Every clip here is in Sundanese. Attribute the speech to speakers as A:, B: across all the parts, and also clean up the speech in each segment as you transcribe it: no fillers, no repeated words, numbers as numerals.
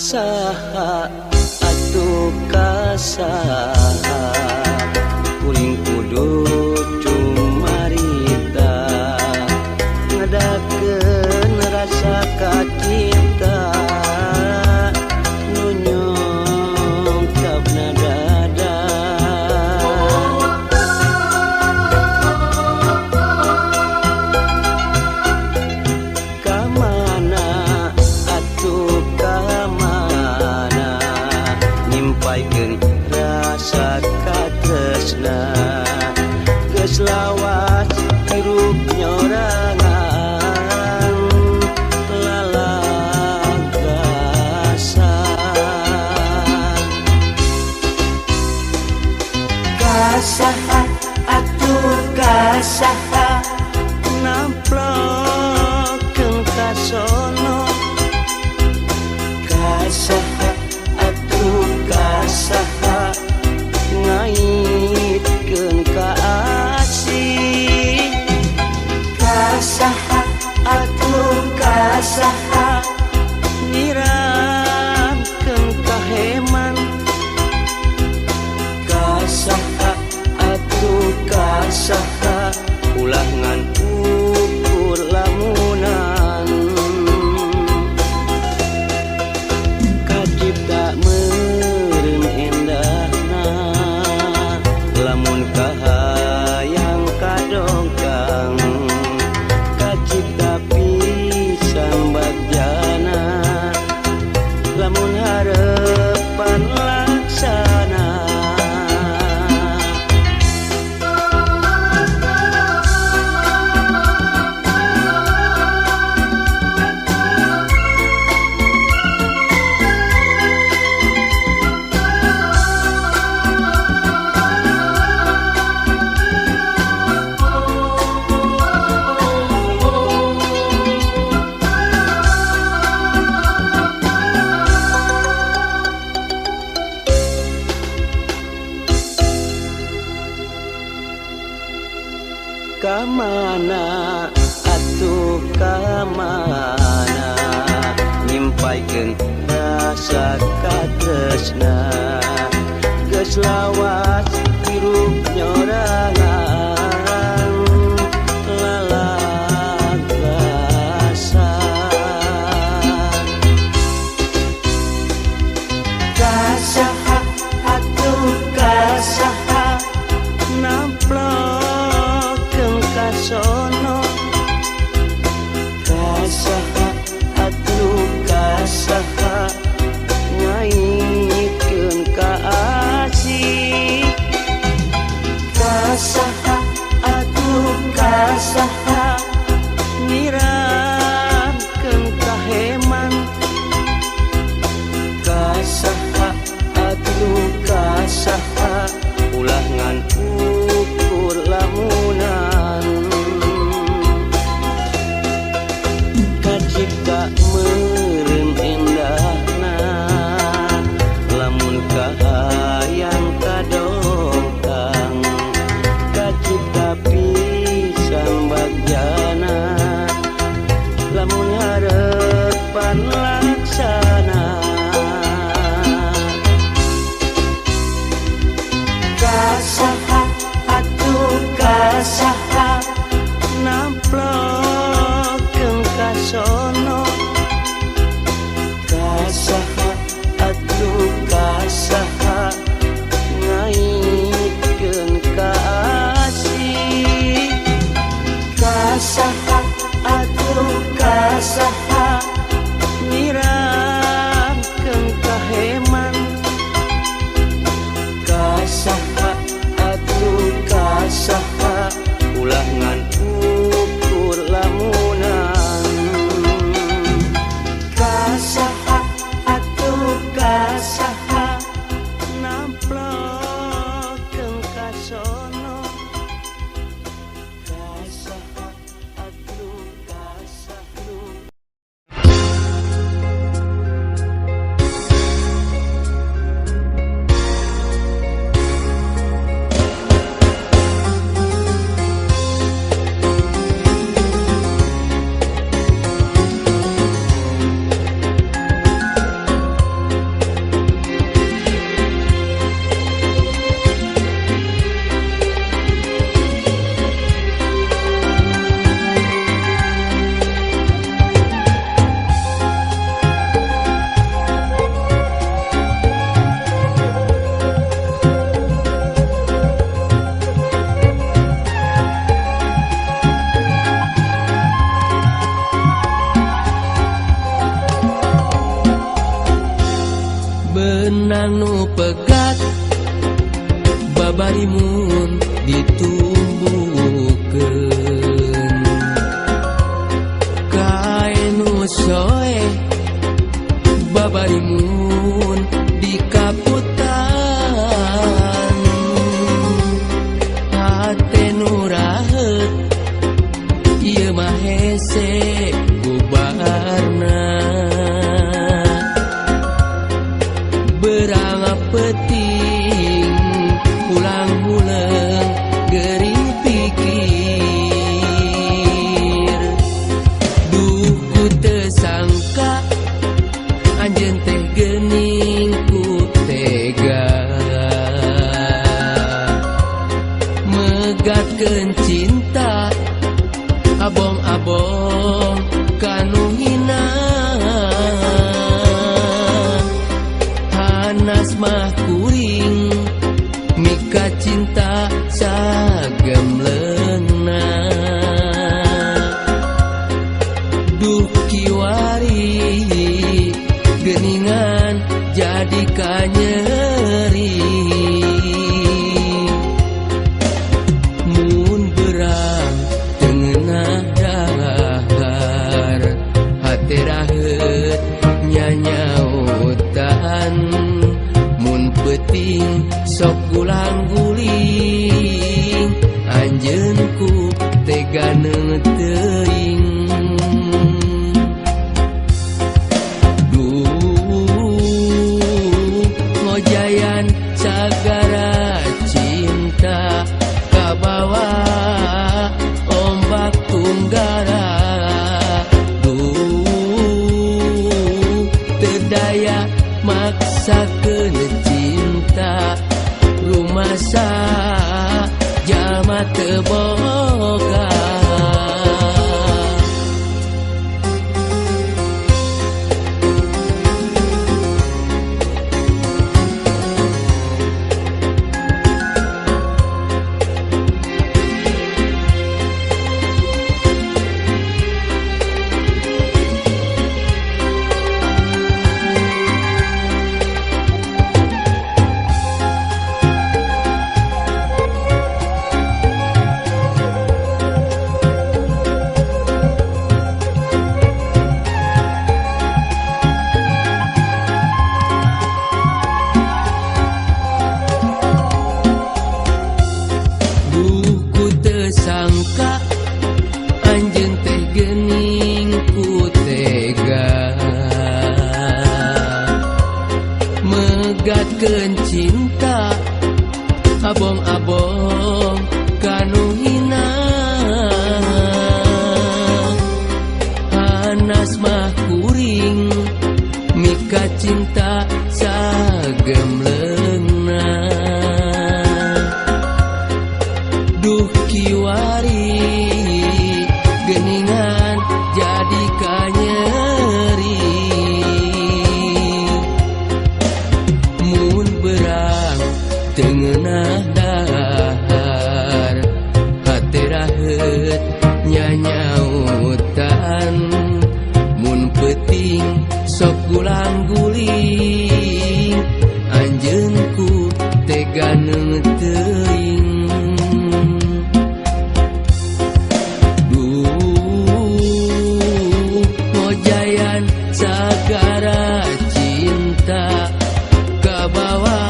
A: kasaha atuh kasaha kuring kudu cumarita ngadakeun rasa kacinta nu nyongkapna dada kamana atuh kamana nyimpaikeun rasa katresna geus lawas hirup nyorangan lalagasan kasaha atuh kasaha namplokeun kasono kasaha atuh kasaha ngaitkeun ka asih kasaha atuh kasaha nyiramkeun ka heman kasaha atuh kasaha ulah ngan ukur lamunan kacipta meureun endahna lamun kahayang kadongkang kacipta pisan bagjana lamun harepan laksana kamana atuh kamana nyimpaikeun rasa katresna geus lawas hirup nyorangan lalagasan kasaha atuh kasaha namplokeun kasono kasaha atuh kasaha ngaitkeun ka asih kasaha atuh kasaha nyiramkeun ka heman kasaha atuh kasaha ulah ngan ukur lamunan kacipta meureun endahna lamun kahayang kadongkang kacipta pisan bagjana lamun harepan laksana kasaha atuh kasaha namplokeun kasono kasaha atuh kasaha ngaitkeun ka asih kasaha atuh kasaha nyiramkeun ka heman kasaha
B: babarimun ditumbuhkeun kaenu soe babarimun di kaputan hate nu raheut ieu mah hese bubarna berang peting ulang ulang gering pikir duh ku teu sangka anjeun teh geuning ku tega megatkeun cinta abong-abong kanu hina hanas mah kuring mika cinta sagemleungna duh kiwari geuningan jadi kanyeri mun berang tengenah dahar hate raheut nyanyautan mun peuting sok gulang-guling anjeun ku tega teuing ngojayan sagara cinta kabawa ombak tunggara teu daya maksakeun cinta rumasa jalma teu boga sangka anjeun teh geuning ku tega megatkeun cinta abong-abong kanu hina hanas mah kuring mika cinta sagemleungna duh kiwari geuningan jadi kanyeri mun berang tengenah dahar hate raheut nyanyautan mun peuting sok gulang-guling anjeun ku tega teuing ngojayan sagara cinta kabawa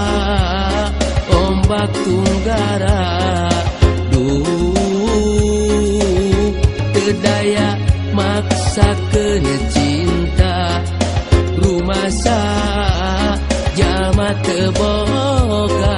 B: ombak tunggara teu daya maksakeun cinta rumasa jalma teu boga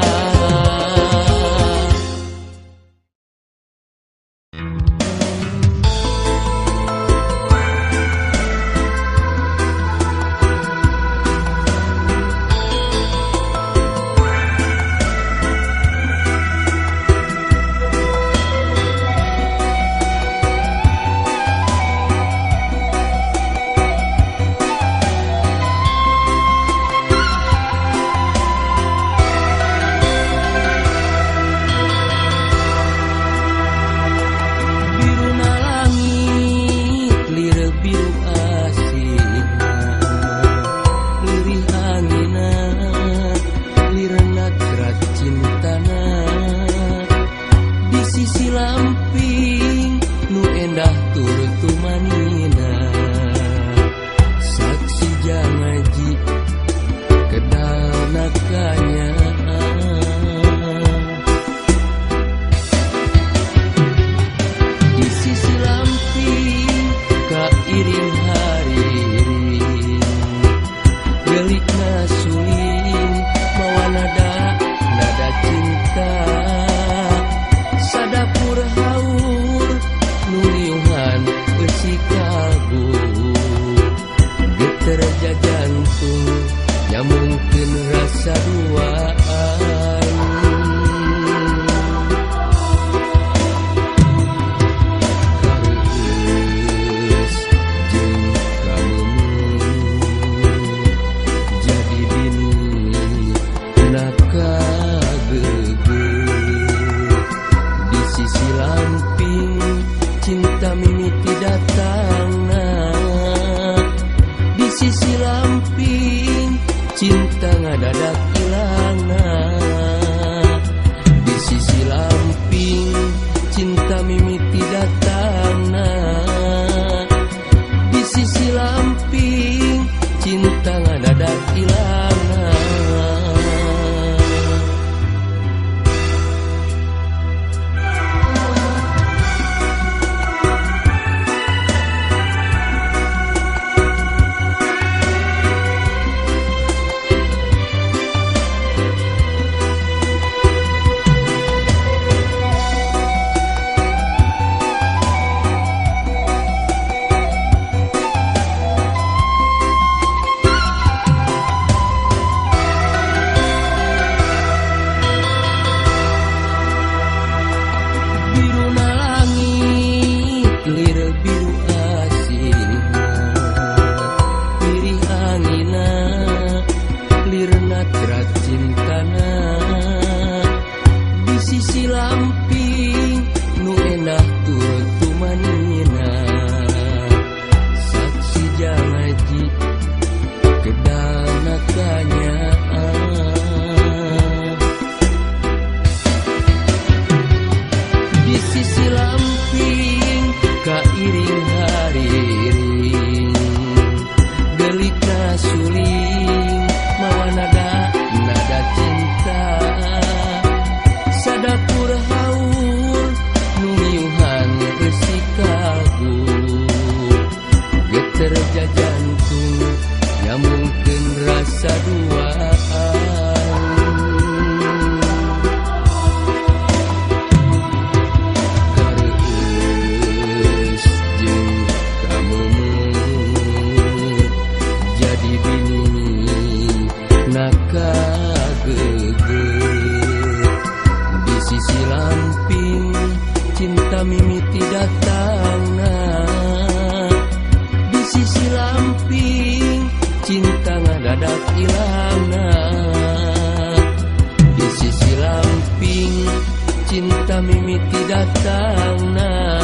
B: datangna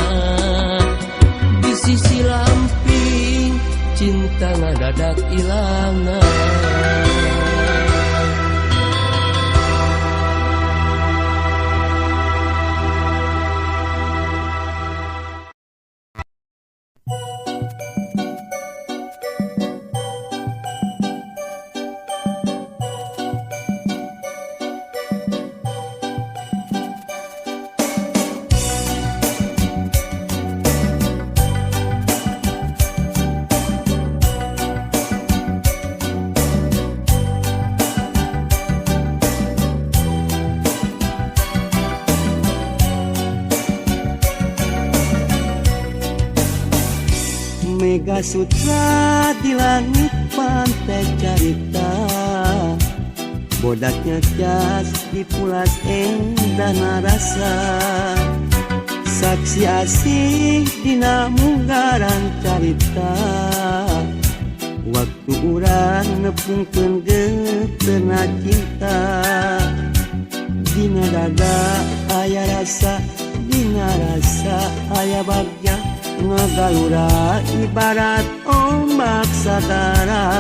B: di sisi lamping cinta ngadadak ilangna.
A: Mega Sutra di langit pantai carita, bodaknya cas di pulas endah narasa, saksi asih dina munggaran carita, waktu urang nepungkeun geuteuna cinta, dina dada aya rasa, dina rasa aya bagja ngagalura ibarat ombak sagara,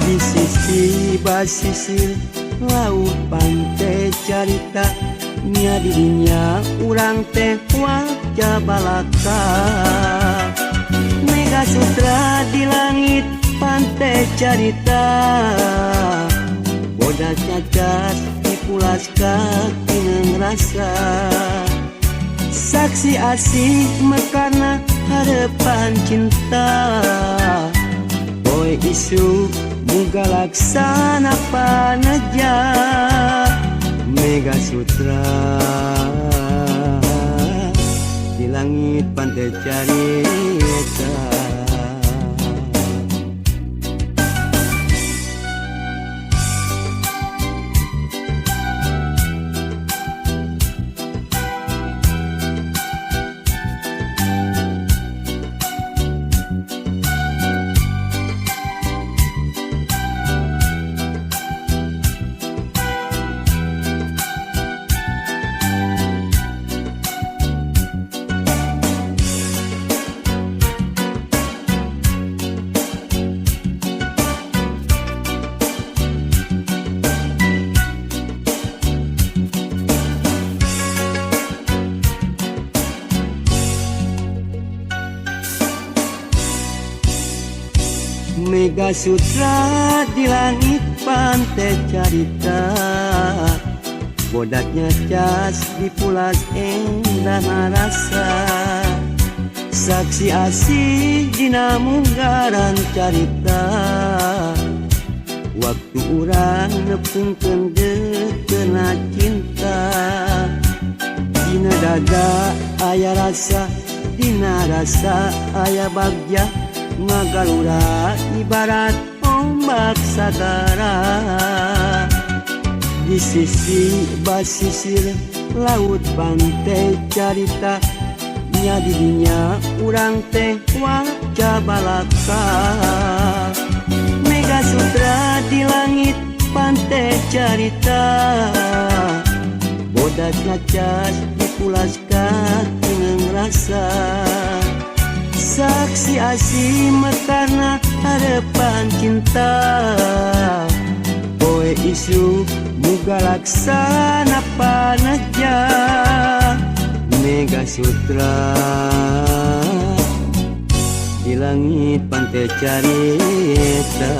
A: di sisi basisir laut pantai carita, nya dirinya urang teh wajah balaka. Mega Sutra di langit pantai carita, bodas nyacas di pulas kaki ngerasa, saksi asih mekarna harapan cinta, boy isu muga laksana paneja. Mega Sutra di langit pantai carita. Mega Sutra di langit pantai carita, bodaknya cas di pulas endah narasa, saksi asih dina munggaran carita, waktu urang nepungkeun geuteuna cinta, dina dada aya rasa, dina rasa aya bagja ngagalura ibarat ombak sagara, di sisi basisir laut pantai carita, nya dirinya urang teh wajah balaka. Mega Sutra di langit pantai carita, bodas ngacas di pulas kaki ngerasa, saksi asih mekarna harapan cinta, boy isu muga laksana paneja. Mega Sutra di langit pantai carita.